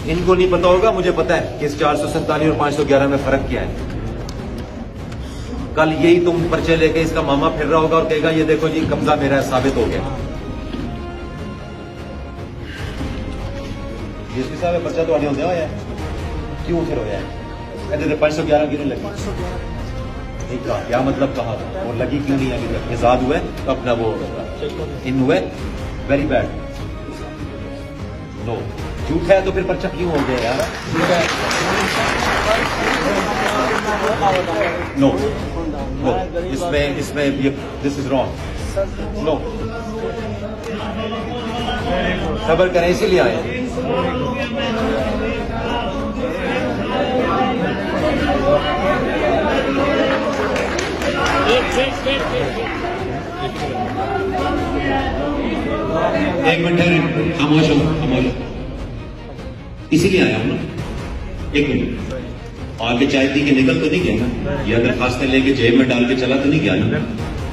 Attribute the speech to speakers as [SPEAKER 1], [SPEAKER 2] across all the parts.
[SPEAKER 1] इनको नहीं पता होगा, मुझे पता है कि इस 447 और 511 में फर्क क्या है। कल यही तुम पर्चे लेके इसका मामा फिर रहा होगा और कहेगा ये देखो जी कब्जा मेरा है, साबित हो गया। डीएसपी साहब पर्चा तो होने होया क्यों फिर होया है? 511 क्यों नहीं लगी? ठीक कहा, क्या मतलब कहा और लगी क्यों नहीं? अभी तक आजाद हुए तो अपना वो इन हुए, वेरी बैड। नो, झूठ है तो फिर पर्चा क्यों हो गया यार? झूठ है। नो नो, इसमें ये दिस इज रॉन्ग। नो, खबर करें इसीलिए आए। एक मिनट खामोश हो, खामोश। इसीलिए आया हूं ना, एक मिनट। आगे चाय पी के निकल तो नहीं गया ना, ये अगर खासते लेके जेब में डाल के चला तो नहीं गया ना,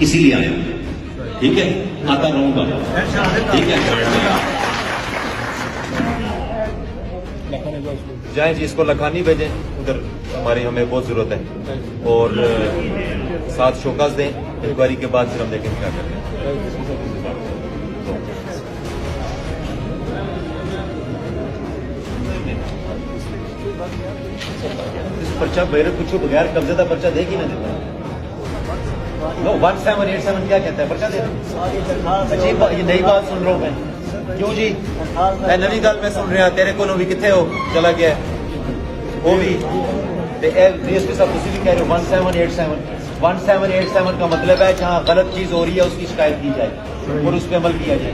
[SPEAKER 1] इसीलिए आया हूं। ठीक है, आता रहूंगा। ठीक है, जाए जी, इसको लखानी भेजें उधर, हमारी हमें बहुत जरूरत है। और 7 शोकास दें, इंक्वायरी के बाद फिर हम देखेंगे क्या करते हैं। इस पर्चा मेरे पूछो बगैर कब्जे का पर्चा देगी ना देता। नो, 1787 क्या कहता है? पर्चा दे। ये नई बात सुन रहा हूँ मैं। क्यों जी? मैं नवी गल में सुन रहा, तेरे को भी कितने हो चला गया वो भी। डीएसपी साहब तुम भी कह रहे हो 1787 का मतलब है जहाँ गलत चीज हो रही है उसकी शिकायत की जाए और उस पर अमल किया जाए।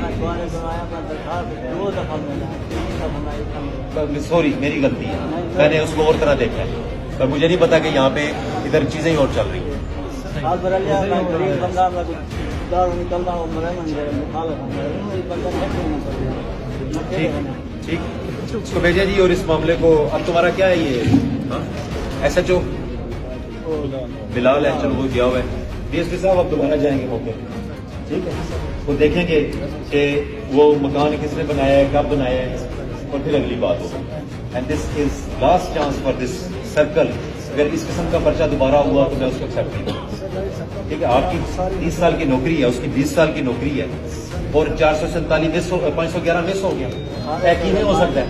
[SPEAKER 1] सॉरी, मेरी गलती है, मैंने उसको और तरह देखा है, पर मुझे नहीं पता कि यहाँ पे इधर चीजें ही और चल रही हैं। ठीक, उसको भेजा जी। और इस मामले को अब तुम्हारा क्या है ये? SHO बिलाल है, चलो वो दिया हुआ है। डीएसपी साहब अब दोबारा जाएंगे मौके, ठीक है, वो देखेंगे कि वो मकान किसने बनाया है, कब बनाया है, और फिर अगली बात होगी। And this is last chance for this circle. अगर इस किस्म का पर्चा दोबारा हुआ तो मैं उसको एक्सेप्ट नहीं करूँगा। ठीक है, आपकी 30 साल की नौकरी है, उसकी 20 साल की नौकरी है, और 447 मिस हो, 511 मिस हो गया, एक ही नहीं हो सकता है।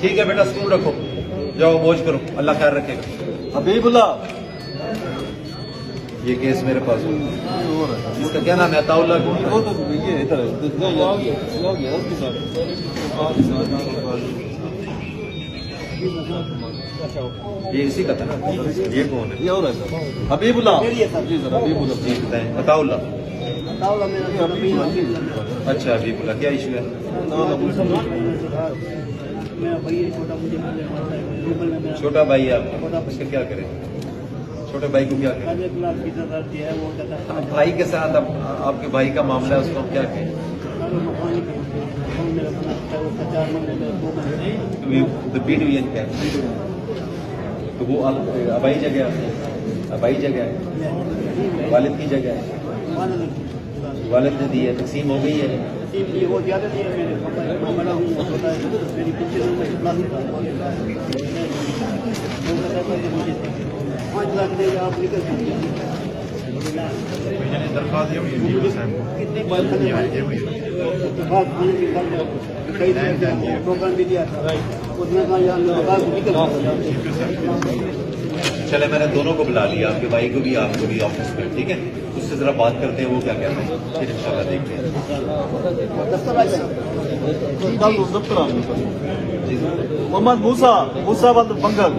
[SPEAKER 1] ठीक है बेटा, स्कूल रखो, जाओ मौज करो, अल्लाह खैर रखेगा। हबीबुल्लाह, ये केस मेरे पास हो, इसका क्या नाम है? अताउल्लाह। ये इसी का था ना? ये कौन है? ये और है सर, हबीबुल्लाह जी सर, हबीबुल्लाह जी बताएं। अताउल्लाह, अच्छा हबीबुल्लाह, क्या इशू है? छोटा भाई है आपका, उसका क्या करें? छोटे भाई को क्या करें? भाई के साथ आपके भाई का मामला है, उसको हम क्या कहें? बी डिवीजन क्या है? तो वो अबाई जगह है, अबाई जगह है, वालिद की जगह है, वालिद ने दी है, तकसीम हो गई है। चले, मैंने दोनों को बुला लिया, आपके भाई को भी आपको भी ऑफिस में, ठीक है, उससे जरा बात करते हैं वो क्या कहते हैं, फिर इंशाल्लाह देखते हैं। मोहम्मद मूसा बंगल।